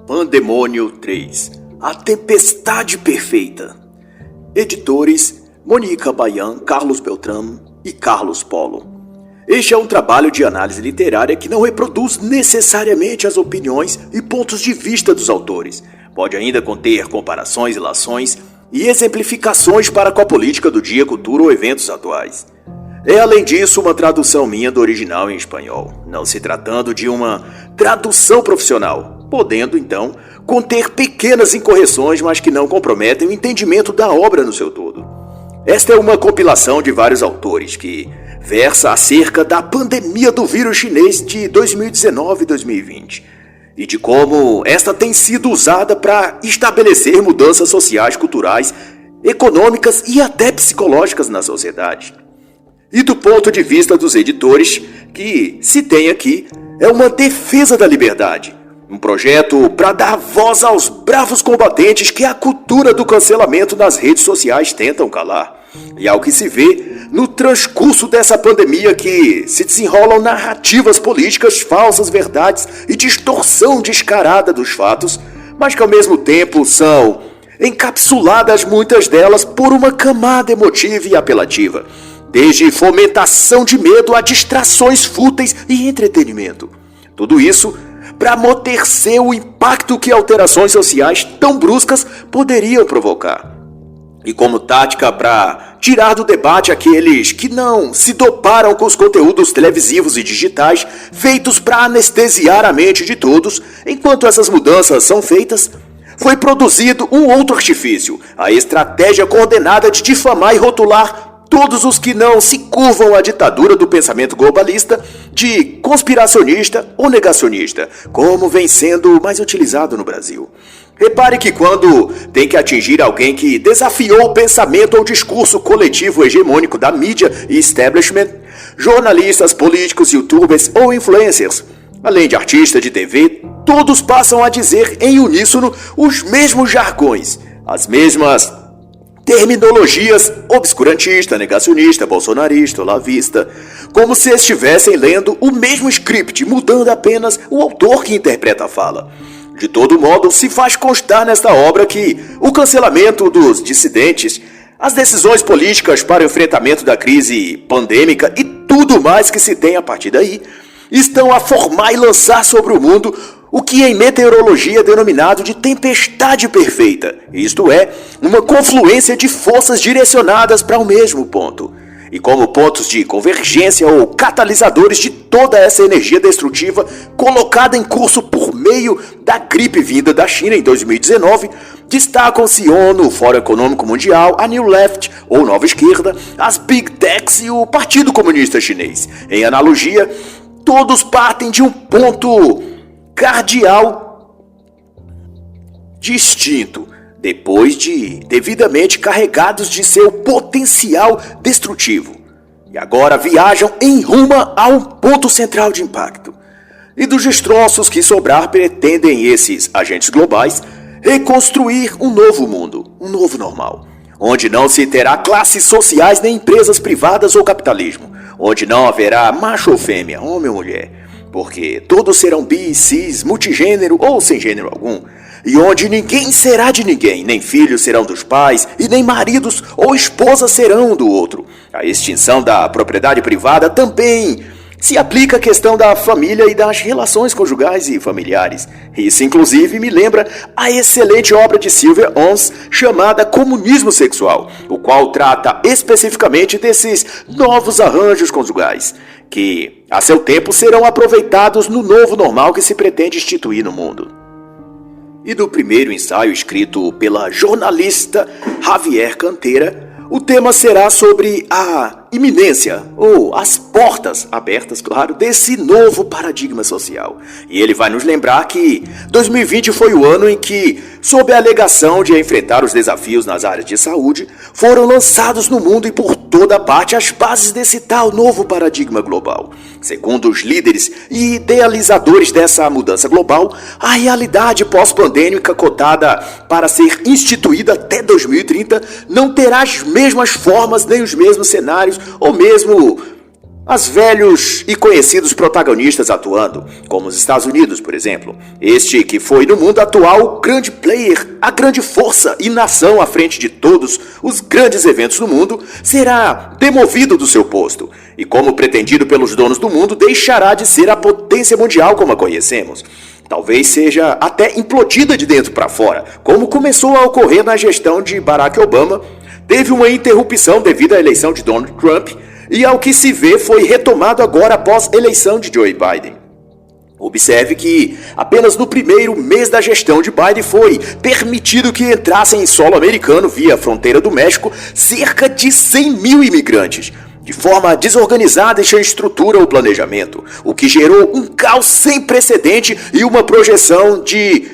Pandemônio 3, A Tempestade Perfeita. Editores Mônica Baian, Carlos Beltrame e Carlos Polo. Este é um trabalho de análise literária que não reproduz necessariamente as opiniões e pontos de vista dos autores. Pode ainda conter comparações, ilações e exemplificações para com a política do dia, cultura ou eventos atuais. É, além disso, uma tradução minha do original em espanhol, não se tratando de uma tradução profissional, podendo, então, conter pequenas incorreções, mas que não comprometem o entendimento da obra no seu todo. Esta é uma compilação de vários autores que versa acerca da pandemia do vírus chinês de 2019 e 2020 e de como esta tem sido usada para estabelecer mudanças sociais, culturais, econômicas e até psicológicas na sociedade. E do ponto de vista dos editores, que se tem aqui, é uma defesa da liberdade. Um projeto para dar voz aos bravos combatentes que a cultura do cancelamento nas redes sociais tentam calar. E ao que se vê no transcurso dessa pandemia que se desenrolam narrativas políticas, falsas verdades e distorção descarada dos fatos, mas que ao mesmo tempo são encapsuladas muitas delas por uma camada emotiva e apelativa. Desde fomentação de medo a distrações fúteis e entretenimento. Tudo isso para amortecer o impacto que alterações sociais tão bruscas poderiam provocar. E como tática para tirar do debate aqueles que não se doparam com os conteúdos televisivos e digitais feitos para anestesiar a mente de todos, enquanto essas mudanças são feitas, foi produzido um outro artifício, a estratégia coordenada de difamar e rotular todos os que não se curvam à ditadura do pensamento globalista, de conspiracionista ou negacionista, como vem sendo mais utilizado no Brasil. Repare que quando tem que atingir alguém que desafiou o pensamento ou discurso coletivo hegemônico da mídia e establishment, jornalistas, políticos, youtubers ou influencers, além de artistas de TV, todos passam a dizer em uníssono os mesmos jargões, as mesmas terminologias obscurantista, negacionista, bolsonarista, olavista, como se estivessem lendo o mesmo script, mudando apenas o autor que interpreta a fala. De todo modo, se faz constar nesta obra que o cancelamento dos dissidentes, as decisões políticas para o enfrentamento da crise pandêmica e tudo mais que se tem a partir daí, estão a formar e lançar sobre o mundo o que em meteorologia é denominado de tempestade perfeita, isto é, uma confluência de forças direcionadas para o mesmo ponto. E como pontos de convergência ou catalisadores de toda essa energia destrutiva colocada em curso por meio da gripe vinda da China em 2019, destacam-se ONU, Fórum Econômico Mundial, a New Left ou Nova Esquerda, as Big Techs e o Partido Comunista Chinês. Em analogia, todos partem de um ponto cardial distinto, depois de devidamente carregados de seu potencial destrutivo. E agora viajam em rumo a um ponto central de impacto. E dos destroços que sobrar pretendem esses agentes globais reconstruir um novo mundo, um novo normal, onde não se terá classes sociais nem empresas privadas ou capitalismo, onde não haverá macho ou fêmea, homem ou mulher, porque todos serão bis, cis, multigênero ou sem gênero algum, e onde ninguém será de ninguém, nem filhos serão dos pais, e nem maridos ou esposas serão do outro. A extinção da propriedade privada também se aplica à questão da família e das relações conjugais e familiares. Isso, inclusive, me lembra a excelente obra de Sylvia Oms chamada Comunismo Sexual, o qual trata especificamente desses novos arranjos conjugais, que, a seu tempo, serão aproveitados no novo normal que se pretende instituir no mundo. E do primeiro ensaio escrito pela jornalista Javier Canteira, o tema será sobre a iminência, ou as portas abertas, claro, desse novo paradigma social. E ele vai nos lembrar que 2020 foi o ano em que, sob a alegação de enfrentar os desafios nas áreas de saúde, foram lançados no mundo e por toda parte as bases desse tal novo paradigma global. Segundo os líderes e idealizadores dessa mudança global, a realidade pós-pandêmica cotada para ser instituída até 2030 não terá as mesmas formas nem os mesmos cenários ou mesmo as velhos e conhecidos protagonistas atuando, como os Estados Unidos, por exemplo. Este que foi no mundo atual o grande player, a grande força e nação à frente de todos os grandes eventos do mundo, será demovido do seu posto e, como pretendido pelos donos do mundo, deixará de ser a potência mundial como a conhecemos. Talvez seja até implodida de dentro para fora, como começou a ocorrer na gestão de Barack Obama. Teve uma interrupção devido à eleição de Donald Trump, e ao que se vê foi retomado agora após a eleição de Joe Biden. Observe que apenas no primeiro mês da gestão de Biden foi permitido que entrassem em solo americano via a fronteira do México cerca de 100 mil imigrantes, de forma desorganizada e sem estrutura ou planejamento, o que gerou um caos sem precedente e uma projeção de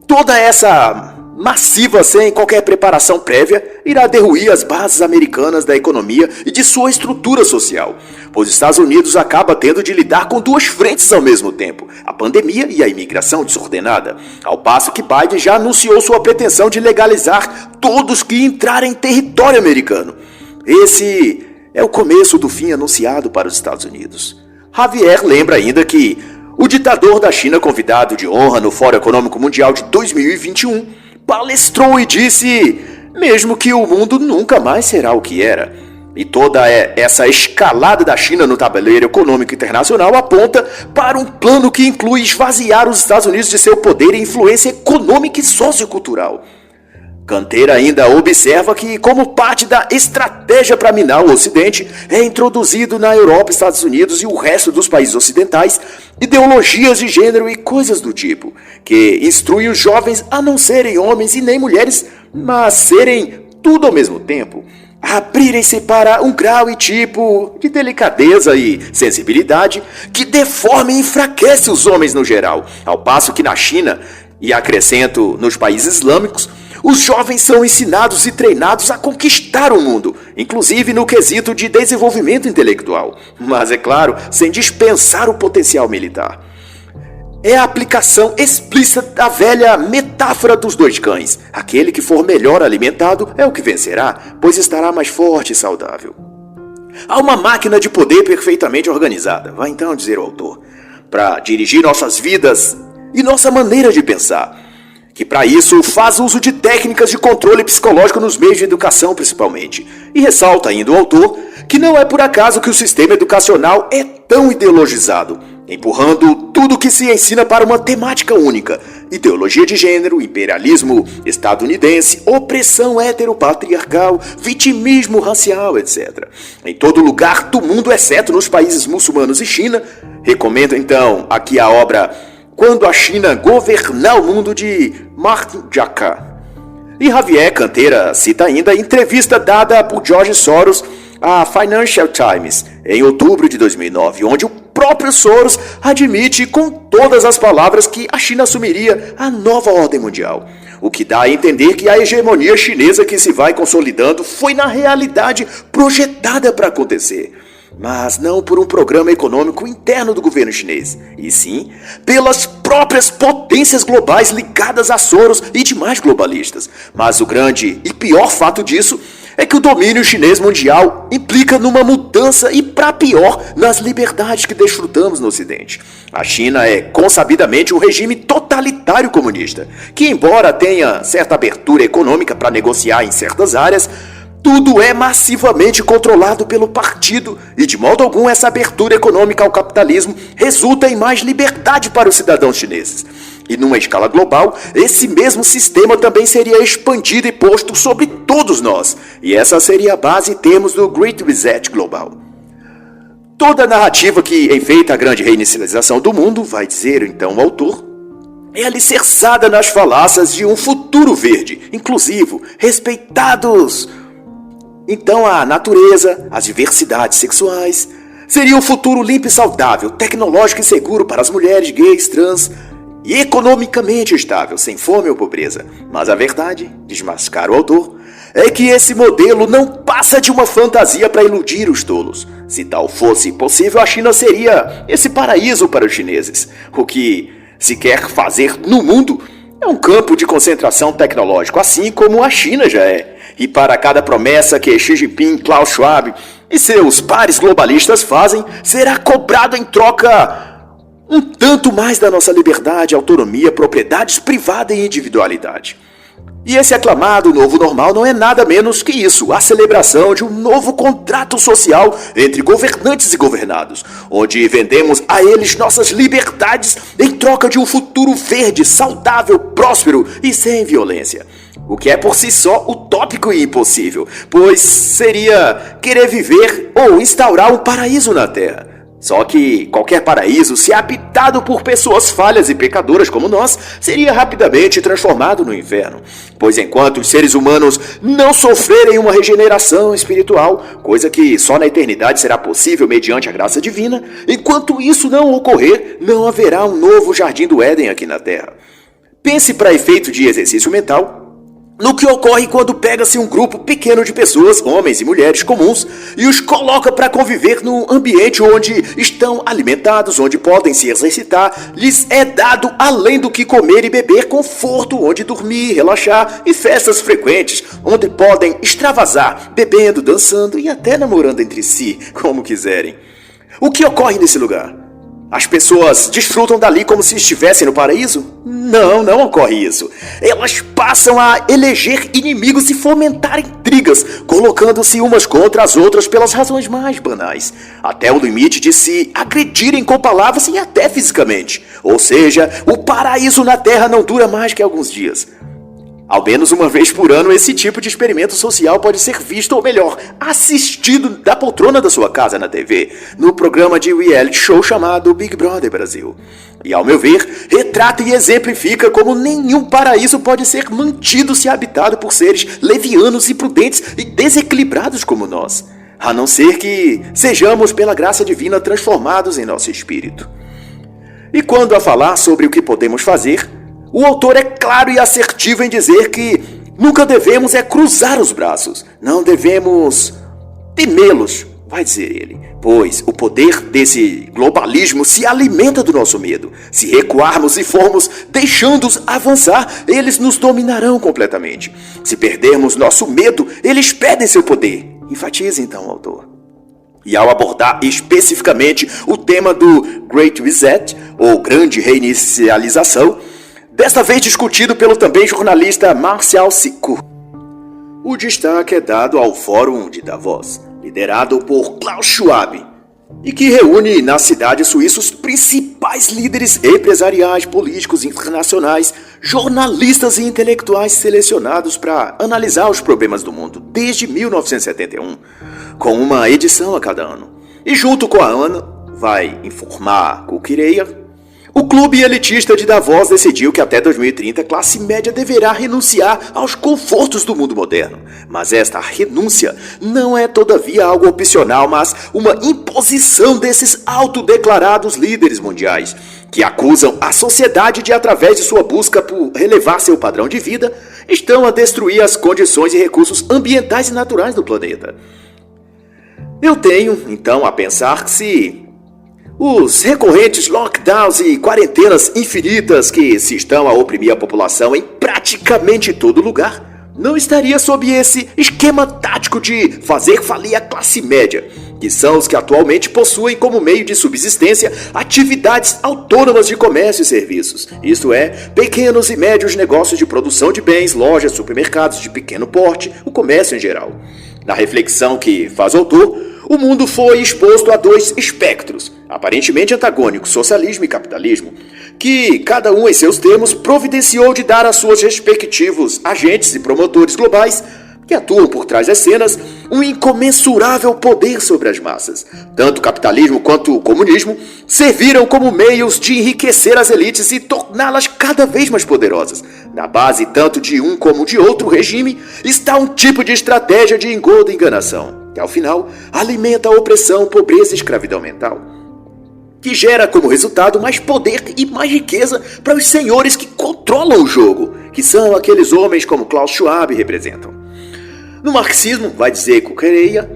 toda essa massiva sem qualquer preparação prévia irá derruir as bases americanas da economia e de sua estrutura social, pois os Estados Unidos acaba tendo de lidar com duas frentes ao mesmo tempo, a pandemia e a imigração desordenada, ao passo que Biden já anunciou sua pretensão de legalizar todos que entrarem em território americano. Esse é o começo do fim anunciado para os Estados Unidos. Javier lembra ainda que o ditador da China, convidado de honra no Fórum Econômico Mundial de 2021, palestrou e disse mesmo que o mundo nunca mais será o que era. E toda essa escalada da China no tabuleiro econômico internacional aponta para um plano que inclui esvaziar os Estados Unidos de seu poder e influência econômica e sociocultural. Canteira ainda observa que, como parte da estratégia para minar o Ocidente, é introduzido na Europa, Estados Unidos e o resto dos países ocidentais ideologias de gênero e coisas do tipo, que instruem os jovens a não serem homens e nem mulheres, mas serem tudo ao mesmo tempo, a abrirem-se para um grau e tipo de delicadeza e sensibilidade que deforma e enfraquece os homens no geral, ao passo que na China, e acrescento nos países islâmicos, os jovens são ensinados e treinados a conquistar o mundo, inclusive no quesito de desenvolvimento intelectual, mas é claro, sem dispensar o potencial militar. É a aplicação explícita da velha metáfora dos dois cães. Aquele que for melhor alimentado é o que vencerá, pois estará mais forte e saudável. Há uma máquina de poder perfeitamente organizada, vai então dizer o autor, para dirigir nossas vidas e nossa maneira de pensar, que para isso faz uso de técnicas de controle psicológico nos meios de educação principalmente. E ressalta ainda o autor que não é por acaso que o sistema educacional é tão ideologizado, empurrando tudo que se ensina para uma temática única: ideologia de gênero, imperialismo estadunidense, opressão heteropatriarcal, vitimismo racial, etc. Em todo lugar do mundo, exceto nos países muçulmanos e China. Recomendo então aqui a obra Quando a China Governar o Mundo, de Martin Jacka. E Javier Canteira cita ainda a entrevista dada por George Soros à Financial Times em outubro de 2009, onde o próprio Soros admite com todas as palavras que a China assumiria a nova ordem mundial, o que dá a entender que a hegemonia chinesa que se vai consolidando foi na realidade projetada para acontecer, mas não por um programa econômico interno do governo chinês, e sim pelas próprias potências globais ligadas a Soros e demais globalistas. Mas o grande e pior fato disso é que o domínio chinês mundial implica numa mudança e para pior nas liberdades que desfrutamos no Ocidente. A China é consabidamente um regime totalitário comunista, que embora tenha certa abertura econômica para negociar em certas áreas, tudo é massivamente controlado pelo partido e, de modo algum, essa abertura econômica ao capitalismo resulta em mais liberdade para os cidadãos chineses. E numa escala global, esse mesmo sistema também seria expandido e posto sobre todos nós. E essa seria a base em termos do Great Reset global. Toda a narrativa que enfeita a grande reinicialização do mundo, vai dizer então o autor, é alicerçada nas falácias de um futuro verde, inclusivo, respeitados. Então a natureza, as diversidades sexuais, seria um futuro limpo e saudável, tecnológico e seguro para as mulheres, gays, trans, e economicamente estável, sem fome ou pobreza. Mas a verdade, desmascara o autor, é que esse modelo não passa de uma fantasia para iludir os tolos. Se tal fosse possível, a China seria esse paraíso para os chineses. O que se quer fazer no mundo é um campo de concentração tecnológico, assim como a China já é. E para cada promessa que Xi Jinping, Klaus Schwab e seus pares globalistas fazem será cobrado em troca um tanto mais da nossa liberdade, autonomia, propriedades privada e individualidade. E esse aclamado novo normal não é nada menos que isso, a celebração de um novo contrato social entre governantes e governados, onde vendemos a eles nossas liberdades em troca de um futuro verde, saudável, próspero e sem violência. O que é por si só utópico e impossível, pois seria querer viver ou instaurar um paraíso na Terra. Só que qualquer paraíso, se habitado por pessoas falhas e pecadoras como nós, seria rapidamente transformado no inferno. Pois enquanto os seres humanos não sofrerem uma regeneração espiritual, coisa que só na eternidade será possível mediante a graça divina, enquanto isso não ocorrer, não haverá um novo jardim do Éden aqui na Terra. Pense para efeito de exercício mental no que ocorre quando pega-se um grupo pequeno de pessoas, homens e mulheres comuns, e os coloca para conviver num ambiente onde estão alimentados, onde podem se exercitar, lhes é dado, além do que comer e beber, conforto, onde dormir, relaxar e festas frequentes, onde podem extravasar, bebendo, dançando e até namorando entre si, como quiserem. O que ocorre nesse lugar? As pessoas desfrutam dali como se estivessem no paraíso? Não ocorre isso. Elas passam a eleger inimigos e fomentar intrigas, colocando-se umas contra as outras pelas razões mais banais, até o limite de se agredirem com palavras e até fisicamente. Ou seja, o paraíso na Terra não dura mais que alguns dias. Ao menos uma vez por ano, esse tipo de experimento social pode ser visto, ou melhor, assistido da poltrona da sua casa na TV, no programa de reality show chamado Big Brother Brasil. E, ao meu ver, retrata e exemplifica como nenhum paraíso pode ser mantido se habitado por seres levianos, imprudentes e desequilibrados como nós, a não ser que sejamos, pela graça divina, transformados em nosso espírito. E quando a falar sobre o que podemos fazer, o autor é claro e assertivo em dizer que nunca devemos cruzar os braços, não devemos temê-los, vai dizer ele, pois o poder desse globalismo se alimenta do nosso medo. Se recuarmos e formos deixando-os avançar, eles nos dominarão completamente. Se perdermos nosso medo, eles perdem seu poder. Enfatiza então o autor. E ao abordar especificamente o tema do Great Reset, ou Grande Reinicialização, desta vez discutido pelo também jornalista Marcial Sico, o destaque é dado ao Fórum de Davos, liderado por Klaus Schwab, e que reúne na cidade suíça os principais líderes empresariais, políticos internacionais, jornalistas e intelectuais selecionados para analisar os problemas do mundo desde 1971, com uma edição a cada ano. E junto com a ANA, vai informar Kukireya, o clube elitista de Davos decidiu que até 2030 a classe média deverá renunciar aos confortos do mundo moderno. Mas esta renúncia não é todavia algo opcional, mas uma imposição desses autodeclarados líderes mundiais, que acusam a sociedade de, através de sua busca por relevar seu padrão de vida, estão a destruir as condições e recursos ambientais e naturais do planeta. Eu tenho, então, a pensar que se os recorrentes lockdowns e quarentenas infinitas que se estão a oprimir a população em praticamente todo lugar, não estaria sob esse esquema tático de fazer falir a classe média, que são os que atualmente possuem como meio de subsistência atividades autônomas de comércio e serviços, isto é, pequenos e médios negócios de produção de bens, lojas, supermercados de pequeno porte, o comércio em geral. Na reflexão que faz o autor, o mundo foi exposto a dois espectros, aparentemente antagônicos, socialismo e capitalismo, que, cada um em seus termos, providenciou de dar a seus respectivos agentes e promotores globais, que atuam por trás das cenas, um incomensurável poder sobre as massas. Tanto o capitalismo quanto o comunismo serviram como meios de enriquecer as elites e torná-las cada vez mais poderosas. Na base tanto de um como de outro regime está um tipo de estratégia de engodo e enganação, que ao final alimenta a opressão, pobreza e escravidão mental, que gera como resultado mais poder e mais riqueza para os senhores que controlam o jogo, que são aqueles homens como Klaus Schwab representam. No marxismo, vai dizer Kukireya,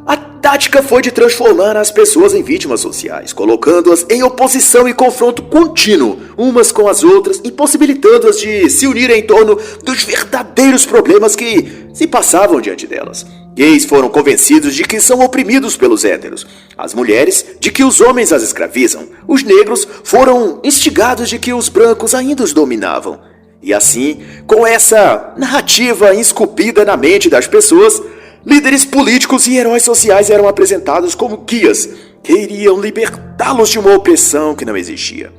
a tática foi de transformar as pessoas em vítimas sociais, colocando-as em oposição e confronto contínuo umas com as outras, impossibilitando-as de se unirem em torno dos verdadeiros problemas que se passavam diante delas. Gays foram convencidos de que são oprimidos pelos héteros. As mulheres, de que os homens as escravizam. Os negros foram instigados de que os brancos ainda os dominavam. E assim, com essa narrativa esculpida na mente das pessoas, líderes políticos e heróis sociais eram apresentados como guias que iriam libertá-los de uma opressão que não existia.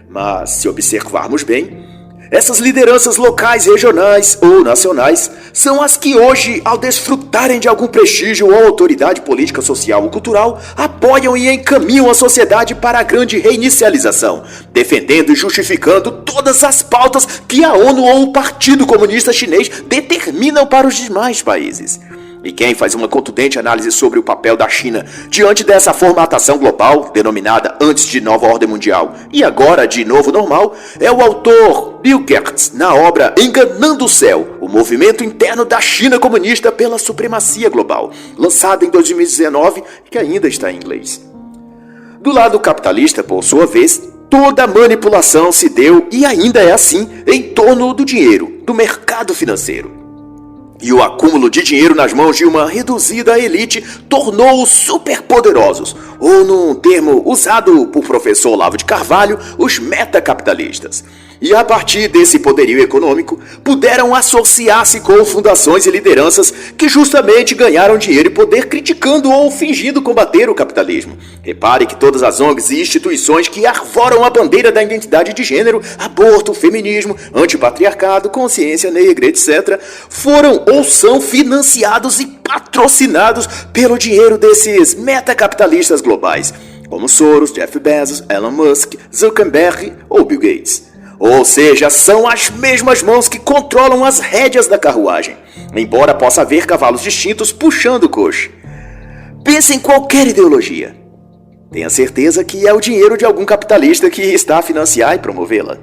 Mas, se observarmos bem, essas lideranças locais, regionais ou nacionais são as que hoje, ao desfrutarem de algum prestígio ou autoridade política, social ou cultural, apoiam e encaminham a sociedade para a grande reinicialização, defendendo e justificando todas as pautas que a ONU ou o Partido Comunista Chinês determinam para os demais países. E quem faz uma contundente análise sobre o papel da China diante dessa formatação global, denominada antes de Nova Ordem Mundial e agora de Novo Normal, é o autor Bill Gates, na obra Enganando o Céu, o movimento interno da China comunista pela supremacia global, lançada em 2019 e que ainda está em inglês. Do lado capitalista, por sua vez, toda a manipulação se deu e ainda é assim em torno do dinheiro, do mercado financeiro. E o acúmulo de dinheiro nas mãos de uma reduzida elite tornou-os superpoderosos, ou num termo usado por professor Olavo de Carvalho, os metacapitalistas. E a partir desse poderio econômico, puderam associar-se com fundações e lideranças que justamente ganharam dinheiro e poder criticando ou fingindo combater o capitalismo. Repare que todas as ONGs e instituições que arvoram a bandeira da identidade de gênero, aborto, feminismo, antipatriarcado, consciência negra, etc., foram ou são financiados e patrocinados pelo dinheiro desses metacapitalistas globais, como Soros, Jeff Bezos, Elon Musk, Zuckerberg ou Bill Gates. Ou seja, são as mesmas mãos que controlam as rédeas da carruagem, embora possa haver cavalos distintos puxando o coche. Pense em qualquer ideologia. Tenha certeza que é o dinheiro de algum capitalista que está a financiar e promovê-la.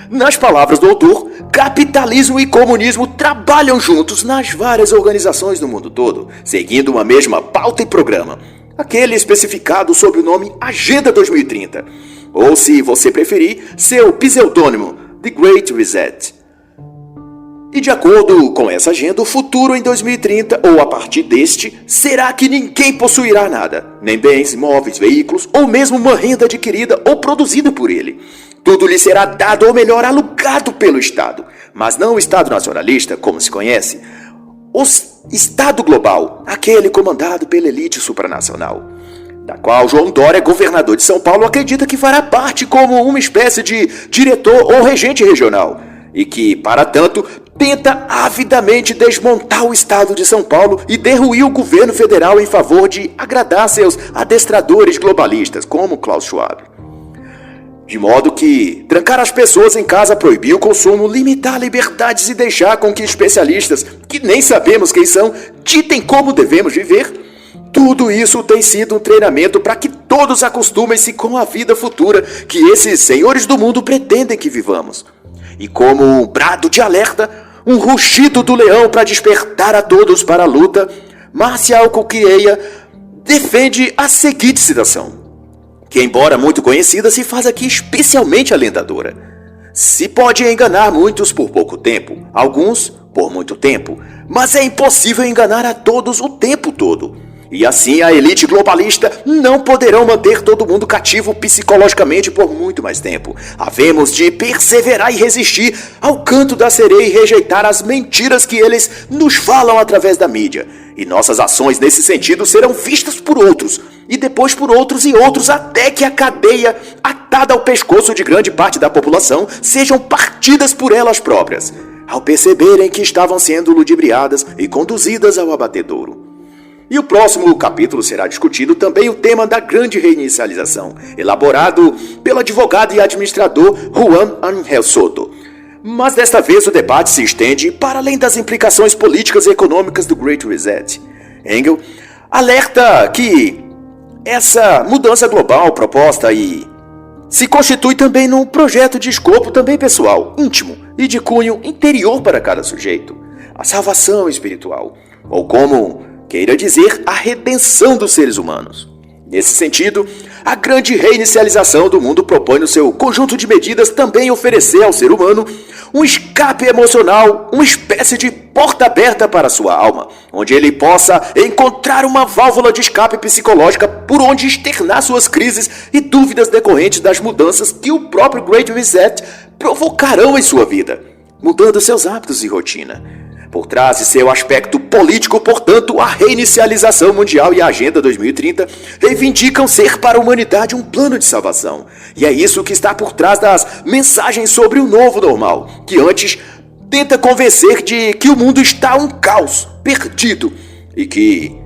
Nas palavras do autor, capitalismo e comunismo trabalham juntos nas várias organizações do mundo todo, seguindo uma mesma pauta e programa, aquele especificado sob o nome Agenda 2030. Ou, se você preferir, seu pseudônimo, The Great Reset. E de acordo com essa agenda, o futuro em 2030, ou a partir deste, será que ninguém possuirá nada, nem bens, imóveis, veículos, ou mesmo uma renda adquirida ou produzida por ele. Tudo lhe será dado, ou melhor, alugado pelo Estado, mas não o Estado nacionalista, como se conhece, o Estado global, aquele comandado pela elite supranacional, da qual João Dória, governador de São Paulo, acredita que fará parte como uma espécie de diretor ou regente regional, e que, para tanto, tenta avidamente desmontar o Estado de São Paulo e derruir o governo federal em favor de agradar seus adestradores globalistas, como Klaus Schwab. De modo que trancar as pessoas em casa, proibir o consumo, limitar liberdades e deixar com que especialistas, que nem sabemos quem são, ditem como devemos viver. Tudo isso tem sido um treinamento para que todos acostumem-se com a vida futura que esses senhores do mundo pretendem que vivamos. E como um brado de alerta, um rugido do leão para despertar a todos para a luta, Márcia Alcoquieia defende a seguinte citação, que, embora muito conhecida, se faz aqui especialmente alentadora. Se pode enganar muitos por pouco tempo, alguns por muito tempo, mas é impossível enganar a todos o tempo todo. E assim a elite globalista não poderão manter todo mundo cativo psicologicamente por muito mais tempo. Havemos de perseverar e resistir ao canto da sereia e rejeitar as mentiras que eles nos falam através da mídia. E nossas ações nesse sentido serão vistas por outros, e depois por outros e outros, até que a cadeia atada ao pescoço de grande parte da população sejam partidas por elas próprias, ao perceberem que estavam sendo ludibriadas e conduzidas ao abatedouro. E o próximo capítulo será discutido também o tema da grande reinicialização, elaborado pelo advogado e administrador Juan Ángel Soto. Mas desta vez o debate se estende para além das implicações políticas e econômicas do Great Reset. Engel alerta que essa mudança global proposta se constitui também num projeto de escopo também pessoal, íntimo e de cunho interior para cada sujeito, a salvação espiritual, ou como queira dizer, a redenção dos seres humanos. Nesse sentido, a grande reinicialização do mundo propõe no seu conjunto de medidas também oferecer ao ser humano um escape emocional, uma espécie de porta aberta para sua alma, onde ele possa encontrar uma válvula de escape psicológica por onde externar suas crises e dúvidas decorrentes das mudanças que o próprio Great Reset provocarão em sua vida, mudando seus hábitos e rotina. Por trás de seu aspecto político, portanto, a reinicialização mundial e a Agenda 2030 reivindicam ser para a humanidade um plano de salvação. E é isso que está por trás das mensagens sobre o novo normal, que antes tenta convencer de que o mundo está um caos, perdido, e que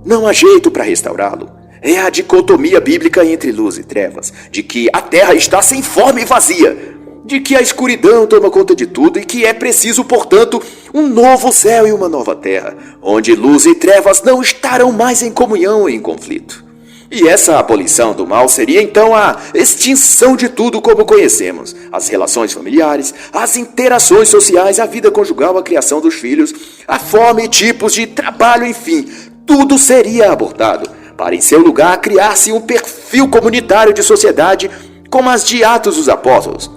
não há jeito para restaurá-lo. É a dicotomia bíblica entre luz e trevas, de que a terra está sem forma e vazia, de que a escuridão toma conta de tudo e que é preciso, portanto, um novo céu e uma nova terra, onde luz e trevas não estarão mais em comunhão e em conflito. E essa abolição do mal seria então a extinção de tudo como conhecemos, as relações familiares, as interações sociais, a vida conjugal, a criação dos filhos, a fome e tipos de trabalho, enfim, tudo seria abortado, para em seu lugar criar-se um perfil comunitário de sociedade como as de Atos dos Apóstolos,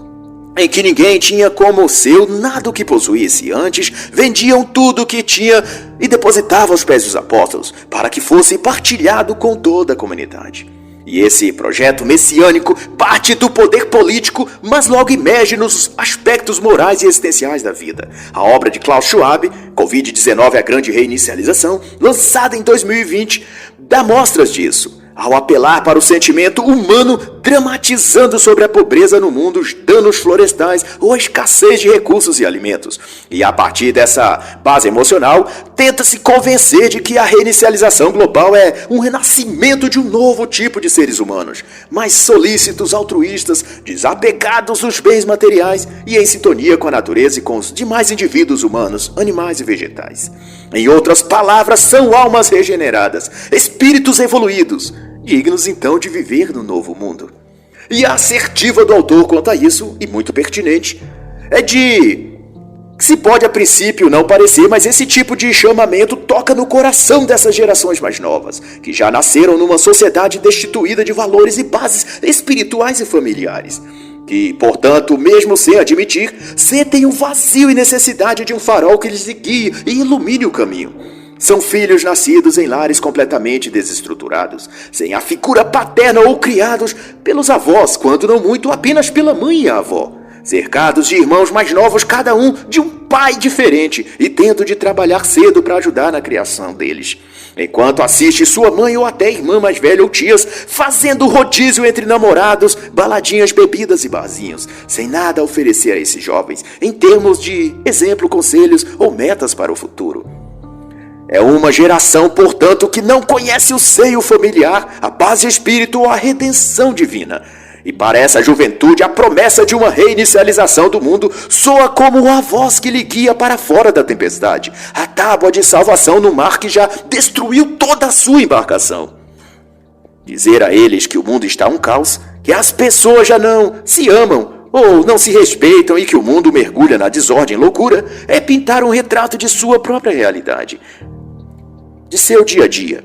em que ninguém tinha como seu nada o que possuísse. Antes, vendiam tudo o que tinha e depositavam aos pés dos apóstolos, para que fosse partilhado com toda a comunidade. E esse projeto messiânico parte do poder político, mas logo emerge nos aspectos morais e existenciais da vida. A obra de Klaus Schwab, Covid-19, a Grande Reinicialização, lançada em 2020, dá mostras disso, ao apelar para o sentimento humano, dramatizando sobre a pobreza no mundo, os danos florestais ou a escassez de recursos e alimentos. E a partir dessa base emocional, tenta-se convencer de que a reinicialização global é um renascimento de um novo tipo de seres humanos, mais solícitos, altruístas, desapegados dos bens materiais e em sintonia com a natureza e com os demais indivíduos humanos, animais e vegetais. Em outras palavras, são almas regeneradas, espíritos evoluídos, dignos então de viver no novo mundo. E a assertiva do autor quanto a isso, e muito pertinente, é de que se pode a princípio não parecer, mas esse tipo de chamamento toca no coração dessas gerações mais novas, que já nasceram numa sociedade destituída de valores e bases espirituais e familiares, que, portanto, mesmo sem admitir, sentem um vazio e necessidade de um farol que lhes guie e ilumine o caminho. São filhos nascidos em lares completamente desestruturados, sem a figura paterna ou criados pelos avós, quando não muito apenas pela mãe e a avó, cercados de irmãos mais novos, cada um de um pai diferente e tendo de trabalhar cedo para ajudar na criação deles, enquanto assiste sua mãe ou até irmã mais velha ou tias fazendo rodízio entre namorados, baladinhas, bebidas e barzinhos, sem nada a oferecer a esses jovens em termos de exemplo, conselhos ou metas para o futuro. É uma geração, portanto, que não conhece o seio familiar, a base espírita ou a redenção divina. E para essa juventude, a promessa de uma reinicialização do mundo soa como a voz que lhe guia para fora da tempestade, a tábua de salvação no mar que já destruiu toda a sua embarcação. Dizer a eles que o mundo está um caos, que as pessoas já não se amam ou não se respeitam e que o mundo mergulha na desordem e loucura, é pintar um retrato de sua própria realidade, de seu dia a dia,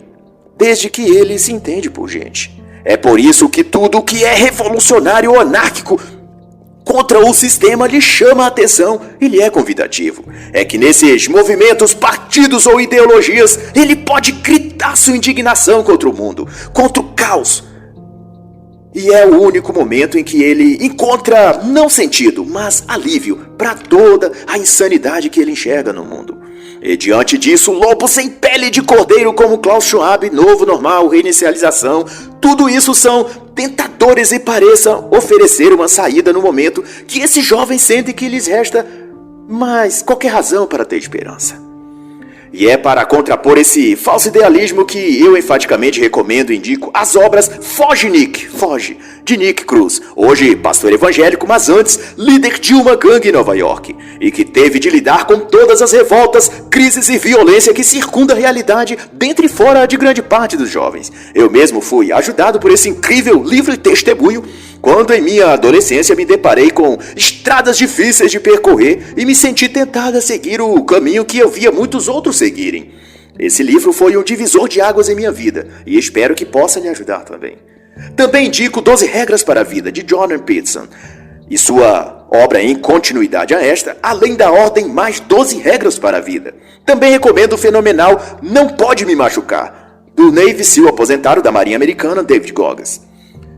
desde que ele se entende por gente. É por isso que tudo o que é revolucionário ou anárquico contra o sistema lhe chama a atenção e lhe é convidativo. É que nesses movimentos, partidos ou ideologias, ele pode gritar sua indignação contra o mundo, contra o caos. E é o único momento em que ele encontra, não sentido, mas alívio para toda a insanidade que ele enxerga no mundo. E diante disso, lobo sem pele de cordeiro como Klaus Schwab, novo normal, reinicialização, tudo isso são tentadores e pareçam oferecer uma saída no momento que esses jovens sentem que lhes resta mais qualquer razão para ter esperança. E é para contrapor esse falso idealismo que eu enfaticamente recomendo e indico as obras Foge, Nick, Foge, de Nick Cruz, hoje pastor evangélico, mas antes líder de uma gangue em Nova York, e que teve de lidar com todas as revoltas, crises e violência que circunda a realidade dentro e fora de grande parte dos jovens. Eu mesmo fui ajudado por esse incrível livro e testemunho, quando em minha adolescência me deparei com estradas difíceis de percorrer e me senti tentado a seguir o caminho que eu via muitos outros seguirem. Esse livro foi um divisor de águas em minha vida e espero que possa lhe ajudar também. Também indico 12 Regras para a Vida, de Jordan Peterson. E sua obra em continuidade a esta, além da ordem mais 12 regras para a vida. Também recomendo o fenomenal Não Pode Me Machucar, do Navy SEAL aposentado da Marinha Americana, David Goggins.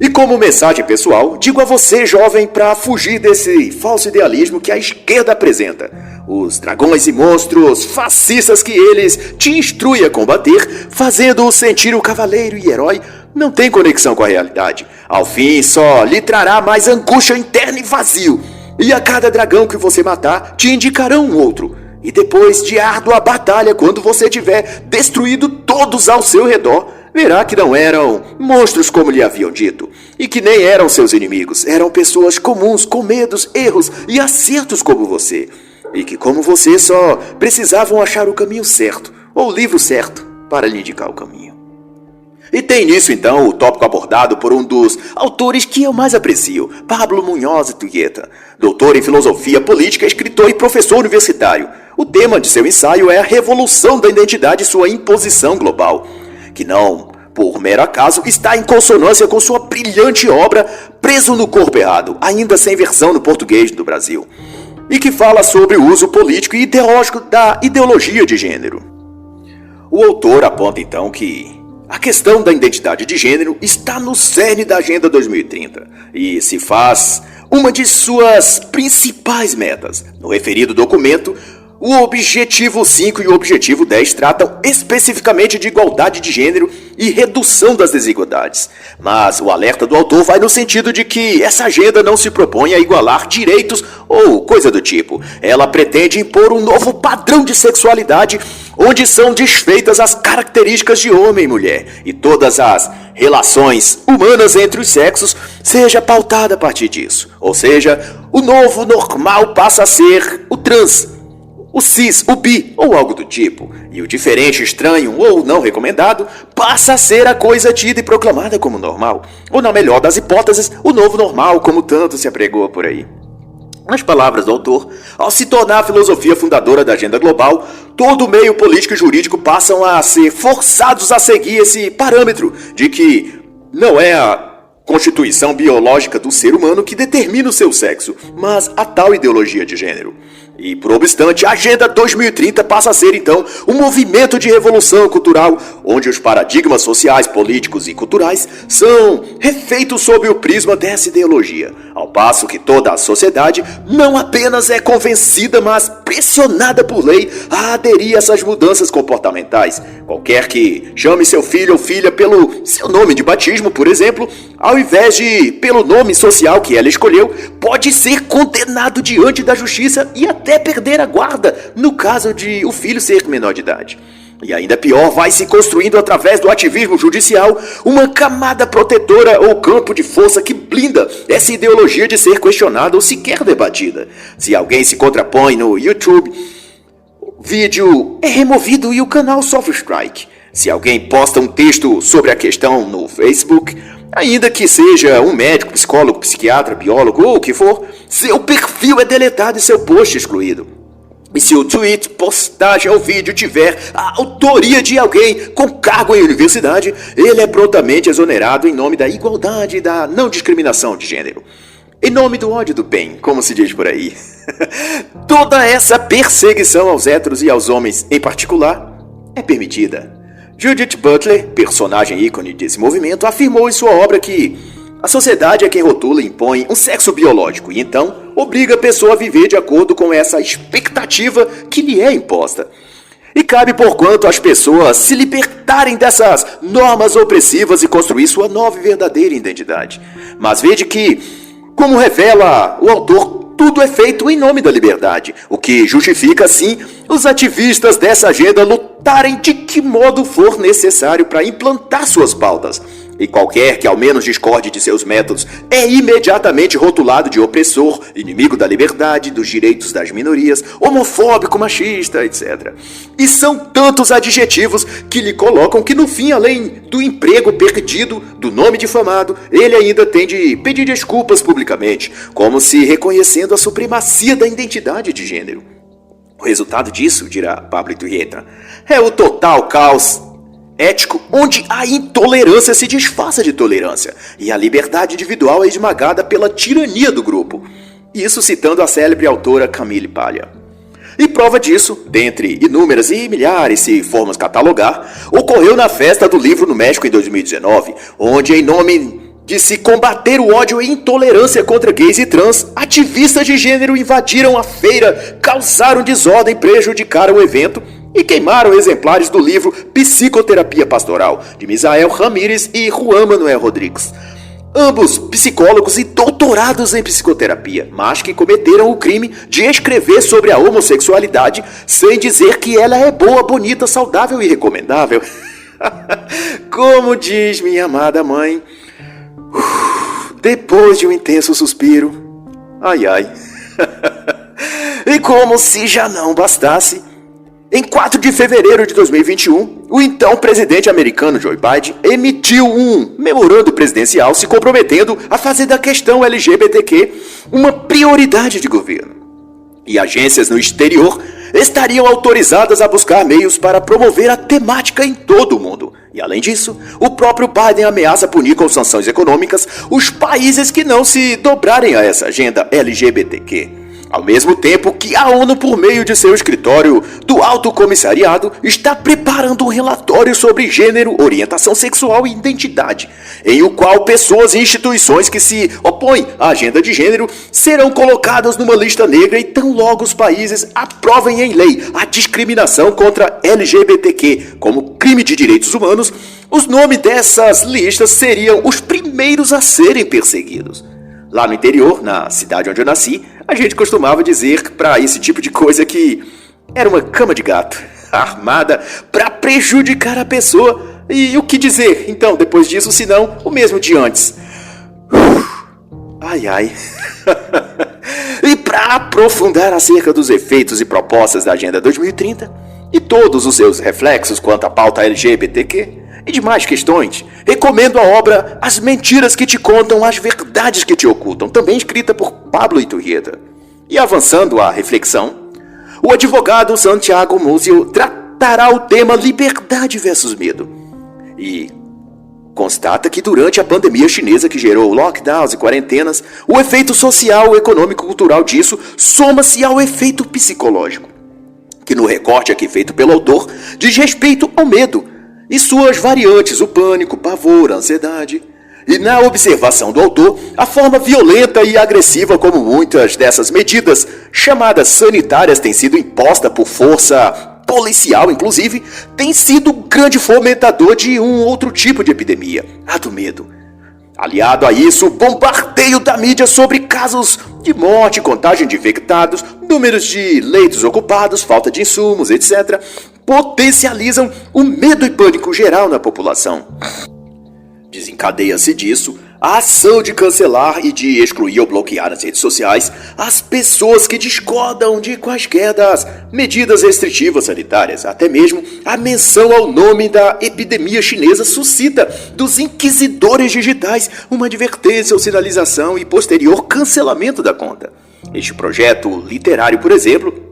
E como mensagem pessoal, digo a você, jovem, para fugir desse falso idealismo que a esquerda apresenta. Os dragões e monstros fascistas que eles te instruem a combater, fazendo-o sentir o cavaleiro e herói, não tem conexão com a realidade. Ao fim, só lhe trará mais angústia interna e vazio. E a cada dragão que você matar, te indicarão um outro. E depois de árdua batalha, quando você tiver destruído todos ao seu redor, verá que não eram monstros como lhe haviam dito, e que nem eram seus inimigos, eram pessoas comuns, com medos, erros e acertos como você, e que como você só precisavam achar o caminho certo, ou o livro certo, para lhe indicar o caminho. E tem nisso então o tópico abordado por um dos autores que eu mais aprecio, Pablo Munhoz Tuyeta, doutor em filosofia política, escritor e professor universitário. O tema de seu ensaio é a revolução da identidade e sua imposição global, que não, por mero acaso, está em consonância com sua brilhante obra Preso no Corpo Errado, ainda sem versão no português do Brasil, e que fala sobre o uso político e ideológico da ideologia de gênero. O autor aponta então que a questão da identidade de gênero está no cerne da Agenda 2030 e se faz uma de suas principais metas. No referido documento, o Objetivo 5 e o Objetivo 10 tratam especificamente de igualdade de gênero e redução das desigualdades. Mas o alerta do autor vai no sentido de que essa agenda não se propõe a igualar direitos ou coisa do tipo. Ela pretende impor um novo padrão de sexualidade onde são desfeitas as características de homem e mulher e todas as relações humanas entre os sexos seja pautada a partir disso. Ou seja, o novo normal passa a ser o trans, o cis, o bi ou algo do tipo, e o diferente, estranho ou não recomendado passa a ser a coisa tida e proclamada como normal, ou na melhor das hipóteses, o novo normal, como tanto se apregou por aí. Nas palavras do autor, ao se tornar a filosofia fundadora da agenda global, todo o meio político e jurídico passam a ser forçados a seguir esse parâmetro de que não é a constituição biológica do ser humano que determina o seu sexo, mas a tal ideologia de gênero. E, por obstante, a Agenda 2030 passa a ser, então, um movimento de revolução cultural, onde os paradigmas sociais, políticos e culturais são refeitos sob o prisma dessa ideologia, ao passo que toda a sociedade não apenas é convencida, mas pressionada por lei a aderir a essas mudanças comportamentais. Qualquer que chame seu filho ou filha pelo seu nome de batismo, por exemplo, ao invés de pelo nome social que ela escolheu, pode ser condenado diante da justiça e até perder a guarda, no caso de o filho ser menor de idade. E ainda pior, vai se construindo através do ativismo judicial uma camada protetora ou campo de força que blinda essa ideologia de ser questionada ou sequer debatida. Se alguém se contrapõe no YouTube, o vídeo é removido e o canal sofre strike. Se alguém posta um texto sobre a questão no Facebook, ainda que seja um médico, psicólogo, psiquiatra, biólogo ou o que for, seu perfil é deletado e seu post excluído. E se o tweet, postagem ou vídeo tiver a autoria de alguém com cargo em universidade, ele é prontamente exonerado em nome da igualdade e da não discriminação de gênero. Em nome do ódio do bem, como se diz por aí. Toda essa perseguição aos héteros e aos homens em particular é permitida. Judith Butler, personagem ícone desse movimento, afirmou em sua obra que a sociedade é quem rotula e impõe um sexo biológico e então obriga a pessoa a viver de acordo com essa expectativa que lhe é imposta. E cabe porquanto às pessoas se libertarem dessas normas opressivas e construir sua nova e verdadeira identidade. Mas veja que, como revela o autor, tudo é feito em nome da liberdade, o que justifica, sim, os ativistas dessa agenda lutarem de que modo for necessário para implantar suas pautas. E qualquer que ao menos discorde de seus métodos é imediatamente rotulado de opressor, inimigo da liberdade, dos direitos das minorias, homofóbico, machista, etc. E são tantos adjetivos que lhe colocam que no fim, além do emprego perdido, do nome difamado, ele ainda tem de pedir desculpas publicamente, como se reconhecendo a supremacia da identidade de gênero. O resultado disso, dirá Pablo Tuyeta, é o total caos ético, onde a intolerância se disfarça de tolerância e a liberdade individual é esmagada pela tirania do grupo. Isso citando a célebre autora Camille Paglia. E prova disso, dentre inúmeras e milhares, se formos catalogar, ocorreu na Festa do Livro no México em 2019, onde, em nome de se combater o ódio e intolerância contra gays e trans, ativistas de gênero invadiram a feira, causaram desordem, prejudicaram o evento e queimaram exemplares do livro Psicoterapia Pastoral, de Misael Ramírez e Juan Manuel Rodrigues. Ambos psicólogos e doutorados em psicoterapia, mas que cometeram o crime de escrever sobre a homossexualidade sem dizer que ela é boa, bonita, saudável e recomendável. Como diz minha amada mãe, depois de um intenso suspiro, ai ai. E como se já não bastasse, em 4 de fevereiro de 2021, o então presidente americano Joe Biden emitiu um memorando presidencial se comprometendo a fazer da questão LGBTQ uma prioridade de governo. E agências no exterior estariam autorizadas a buscar meios para promover a temática em todo o mundo. E além disso, o próprio Biden ameaça punir com sanções econômicas os países que não se dobrarem a essa agenda LGBTQ. Ao mesmo tempo que a ONU, por meio de seu escritório do Alto Comissariado, está preparando um relatório sobre gênero, orientação sexual e identidade, em o qual pessoas e instituições que se opõem à agenda de gênero serão colocadas numa lista negra e tão logo os países aprovem em lei a discriminação contra LGBTQ como crime de direitos humanos, os nomes dessas listas seriam os primeiros a serem perseguidos. Lá no interior, na cidade onde eu nasci, a gente costumava dizer para esse tipo de coisa que era uma cama de gato, armada para prejudicar a pessoa. E o que dizer, então, depois disso, senão o mesmo de antes? Ai, ai. E para aprofundar acerca dos efeitos e propostas da Agenda 2030 e todos os seus reflexos quanto à pauta LGBTQ, e demais questões, recomendo a obra As Mentiras que Te Contam, As Verdades que Te Ocultam, também escrita por Pablo Iturrieta. E avançando a reflexão, o advogado Santiago Múzio tratará o tema liberdade versus medo. E constata que durante a pandemia chinesa que gerou lockdowns e quarentenas, o efeito social, econômico e cultural disso soma-se ao efeito psicológico, que no recorte aqui feito pelo autor diz respeito ao medo, e suas variantes, o pânico, o pavor, a ansiedade. E na observação do autor, a forma violenta e agressiva como muitas dessas medidas, chamadas sanitárias, têm sido imposta por força policial, inclusive, tem sido grande fomentador de um outro tipo de epidemia, a do medo. Aliado a isso, o bombardeio da mídia sobre casos de morte, contagem de infectados, números de leitos ocupados, falta de insumos, etc., potencializam o medo e pânico geral na população. Desencadeia-se disso a ação de cancelar e de excluir ou bloquear nas redes sociais as pessoas que discordam de quaisquer das medidas restritivas sanitárias. Até mesmo a menção ao nome da epidemia chinesa suscita dos inquisidores digitais uma advertência ou sinalização e posterior cancelamento da conta. Este projeto literário, por exemplo,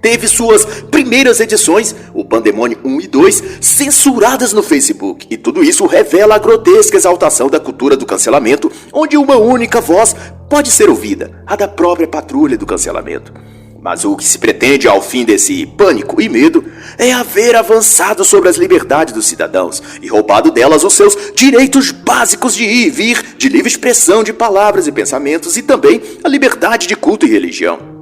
teve suas primeiras edições, o Pandemônio 1 e 2, censuradas no Facebook. E tudo isso revela a grotesca exaltação da cultura do cancelamento, onde uma única voz pode ser ouvida, a da própria patrulha do cancelamento. Mas o que se pretende ao fim desse pânico e medo é haver avançado sobre as liberdades dos cidadãos e roubado delas os seus direitos básicos de ir e vir, de livre expressão de palavras e pensamentos e também a liberdade de culto e religião.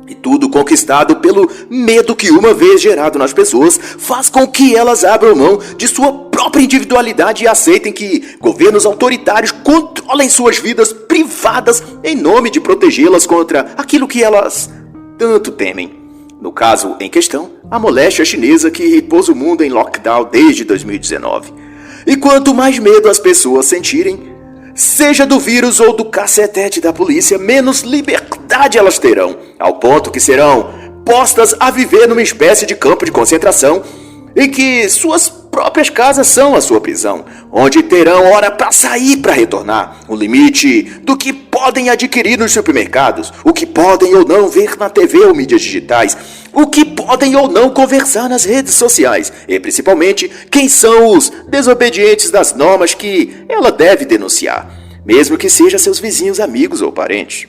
E tudo conquistado pelo medo que, uma vez gerado nas pessoas, faz com que elas abram mão de sua própria individualidade e aceitem que governos autoritários controlem suas vidas privadas em nome de protegê-las contra aquilo que elas tanto temem. No caso em questão, a moléstia chinesa que pôs o mundo em lockdown desde 2019. E quanto mais medo as pessoas sentirem, seja do vírus ou do cacetete da polícia, menos liberdade elas terão, ao ponto que serão postas a viver numa espécie de campo de concentração em que suas próprias casas são a sua prisão, onde terão hora para sair para retornar, o limite do que podem adquirir nos supermercados, o que podem ou não ver na TV ou mídias digitais, o que podem ou não conversar nas redes sociais e principalmente quem são os desobedientes das normas que ela deve denunciar, mesmo que sejam seus vizinhos, amigos ou parentes.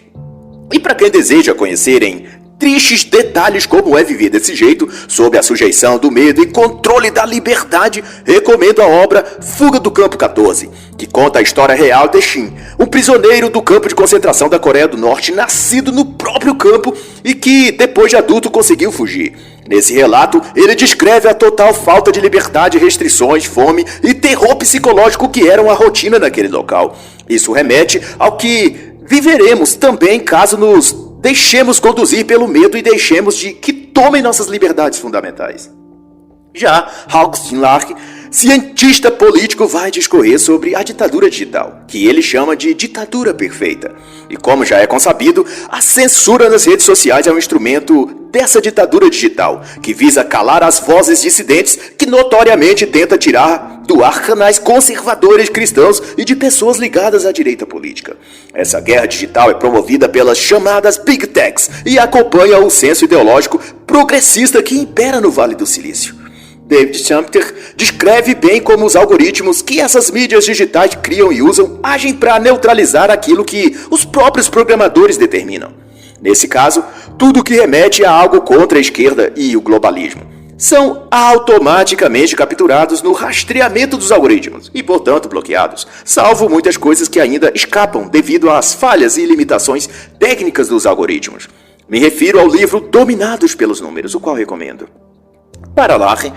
E para quem deseja conhecerem tristes detalhes como é viver desse jeito, sob a sujeição do medo e controle da liberdade, recomendo a obra Fuga do Campo 14, que conta a história real de Shin, um prisioneiro do campo de concentração da Coreia do Norte, nascido no próprio campo e que, depois de adulto, conseguiu fugir. Nesse relato, ele descreve a total falta de liberdade, restrições, fome e terror psicológico que eram a rotina naquele local. Isso remete ao que viveremos também caso nos deixemos conduzir pelo medo e deixemos de que tomem nossas liberdades fundamentais. Já Hawkins Lark, cientista político, vai discorrer sobre a ditadura digital, que ele chama de ditadura perfeita. E como já é consabido, a censura nas redes sociais é um instrumento dessa ditadura digital, que visa calar as vozes dissidentes que notoriamente tenta tirar do ar canais conservadores cristãos e de pessoas ligadas à direita política. Essa guerra digital é promovida pelas chamadas Big Techs e acompanha o senso ideológico progressista que impera no Vale do Silício. David Sumter descreve bem como os algoritmos que essas mídias digitais criam e usam agem para neutralizar aquilo que os próprios programadores determinam. Nesse caso, tudo que remete a algo contra a esquerda e o globalismo são automaticamente capturados no rastreamento dos algoritmos e, portanto, bloqueados, salvo muitas coisas que ainda escapam devido às falhas e limitações técnicas dos algoritmos. Me refiro ao livro Dominados pelos Números, o qual recomendo. Para Larry,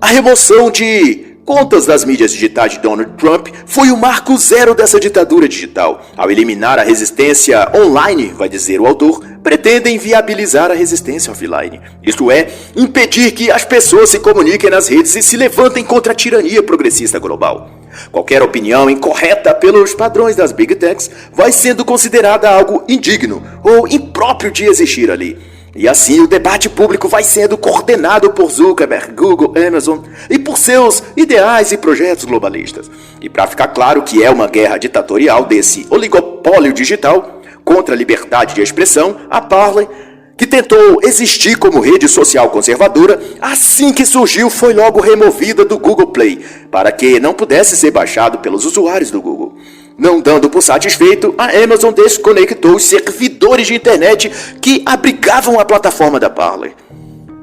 a remoção de contas das mídias digitais de Donald Trump foi o marco zero dessa ditadura digital. Ao eliminar a resistência online, vai dizer o autor, pretendem viabilizar a resistência offline. Isto é, impedir que as pessoas se comuniquem nas redes e se levantem contra a tirania progressista global. Qualquer opinião incorreta pelos padrões das Big Techs vai sendo considerada algo indigno ou impróprio de existir ali. E assim o debate público vai sendo coordenado por Zuckerberg, Google, Amazon e por seus ideais e projetos globalistas. E para ficar claro que é uma guerra ditatorial desse oligopólio digital contra a liberdade de expressão, a Parler, que tentou existir como rede social conservadora, assim que surgiu foi logo removida do Google Play, para que não pudesse ser baixado pelos usuários do Google. Não dando por satisfeito, a Amazon desconectou os servidores de internet que abrigavam a plataforma da Parler.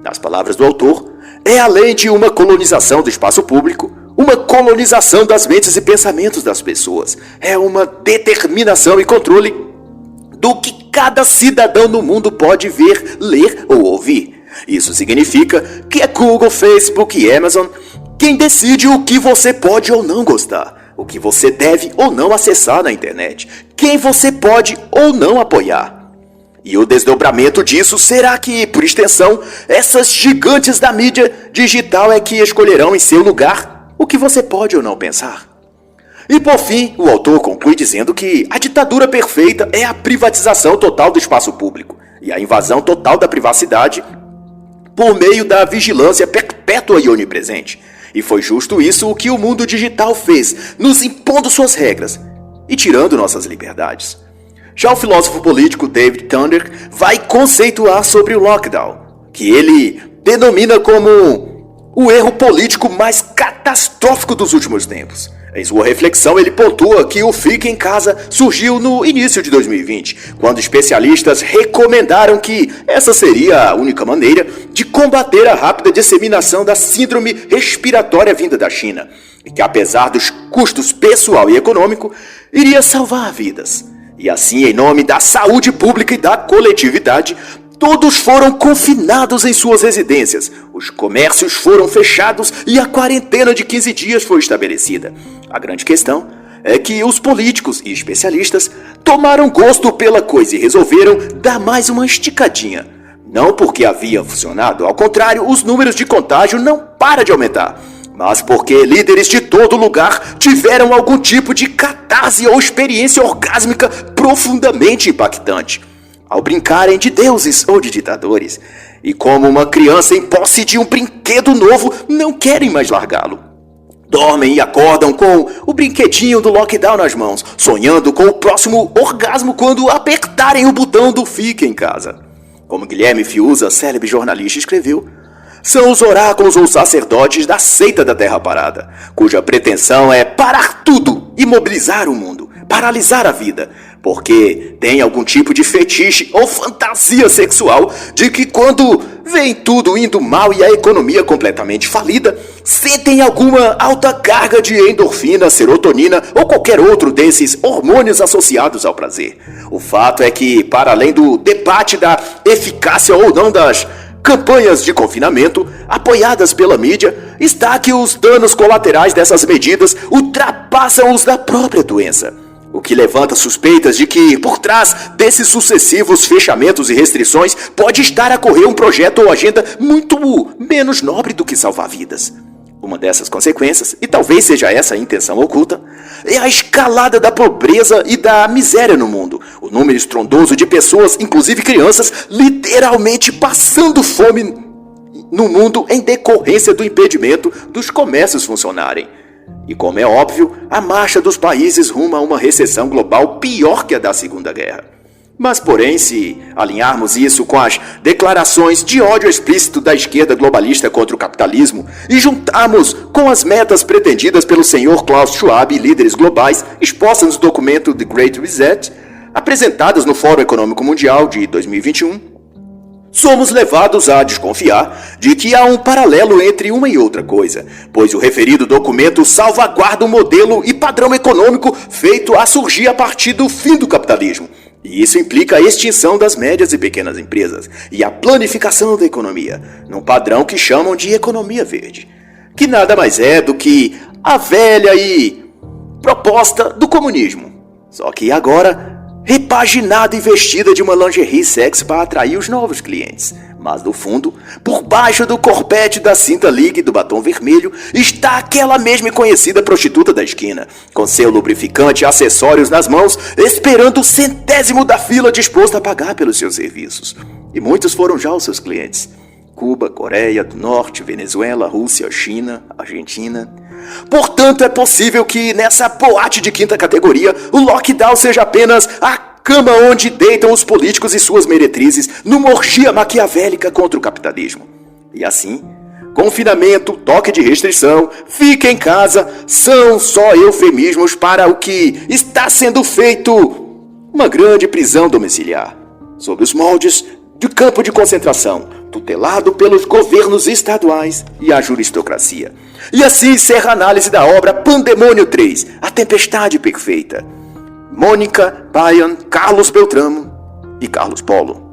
Nas palavras do autor, é além de uma colonização do espaço público, uma colonização das mentes e pensamentos das pessoas. É uma determinação e controle do que cada cidadão no mundo pode ver, ler ou ouvir. Isso significa que é Google, Facebook e Amazon quem decide o que você pode ou não gostar, o que você deve ou não acessar na internet, quem você pode ou não apoiar. E o desdobramento disso será que, por extensão, essas gigantes da mídia digital é que escolherão em seu lugar o que você pode ou não pensar. E por fim, o autor conclui dizendo que a ditadura perfeita é a privatização total do espaço público e a invasão total da privacidade por meio da vigilância perpétua e onipresente. E foi justo isso o que o mundo digital fez, nos impondo suas regras e tirando nossas liberdades. Já o filósofo político David Thunder vai conceituar sobre o lockdown, que ele denomina como o erro político mais catastrófico dos últimos tempos. Em sua reflexão, ele pontua que o Fique em Casa surgiu no início de 2020, quando especialistas recomendaram que essa seria a única maneira de combater a rápida disseminação da síndrome respiratória vinda da China, e que apesar dos custos pessoal e econômico, iria salvar vidas. E assim, em nome da saúde pública e da coletividade, todos foram confinados em suas residências, os comércios foram fechados e a quarentena de 15 dias foi estabelecida. A grande questão é que os políticos e especialistas tomaram gosto pela coisa e resolveram dar mais uma esticadinha. Não porque havia funcionado, ao contrário, os números de contágio não param de aumentar, mas porque líderes de todo lugar tiveram algum tipo de catarse ou experiência orgásmica profundamente impactante, ao brincarem de deuses ou de ditadores, e como uma criança em posse de um brinquedo novo, não querem mais largá-lo. Dormem e acordam com o brinquedinho do lockdown nas mãos, sonhando com o próximo orgasmo quando apertarem o botão do Fique em Casa. Como Guilherme Fiuza, célebre jornalista, escreveu, são os oráculos ou sacerdotes da seita da Terra Parada, cuja pretensão é parar tudo, imobilizar o mundo, paralisar a vida, porque tem algum tipo de fetiche ou fantasia sexual de que quando vem tudo indo mal e a economia completamente falida, sentem alguma alta carga de endorfina, serotonina ou qualquer outro desses hormônios associados ao prazer. O fato é que, para além do debate da eficácia ou não das campanhas de confinamento apoiadas pela mídia, está que os danos colaterais dessas medidas ultrapassam os da própria doença. O que levanta suspeitas de que, por trás desses sucessivos fechamentos e restrições, pode estar a correr um projeto ou agenda muito menos nobre do que salvar vidas. Uma dessas consequências, e talvez seja essa a intenção oculta, é a escalada da pobreza e da miséria no mundo. O número estrondoso de pessoas, inclusive crianças, literalmente passando fome no mundo em decorrência do impedimento dos comércios funcionarem. E como é óbvio, a marcha dos países rumo a uma recessão global pior que a da Segunda Guerra. Mas, porém, se alinharmos isso com as declarações de ódio explícito da esquerda globalista contra o capitalismo e juntarmos com as metas pretendidas pelo senhor Klaus Schwab e líderes globais expostas no documento The Great Reset, apresentadas no Fórum Econômico Mundial de 2021, somos levados a desconfiar de que há um paralelo entre uma e outra coisa, pois o referido documento salvaguarda um modelo e padrão econômico feito a surgir a partir do fim do capitalismo. E isso implica a extinção das médias e pequenas empresas e a planificação da economia, num padrão que chamam de economia verde, que nada mais é do que a velha e proposta do comunismo, só que agora repaginada e vestida de uma lingerie sexy para atrair os novos clientes. Mas no fundo, por baixo do corpete da cinta ligue do batom vermelho, está aquela mesma e conhecida prostituta da esquina, com seu lubrificante e acessórios nas mãos, esperando o centésimo da fila disposto a pagar pelos seus serviços. E muitos foram já os seus clientes: Cuba, Coreia do Norte, Venezuela, Rússia, China, Argentina. Portanto, é possível que nessa boate de quinta categoria, o lockdown seja apenas a cama onde deitam os políticos e suas meretrizes numa orgia maquiavélica contra o capitalismo. E assim, confinamento, toque de restrição, fique em casa, são só eufemismos para o que está sendo feito uma grande prisão domiciliar, sob os moldes de campo de concentração, tutelado pelos governos estaduais e a juristocracia. E assim encerra a análise da obra Pandemônio 3, A Tempestade Perfeita. Mônica Bayan, Carlos Beltramo e Carlos Polo.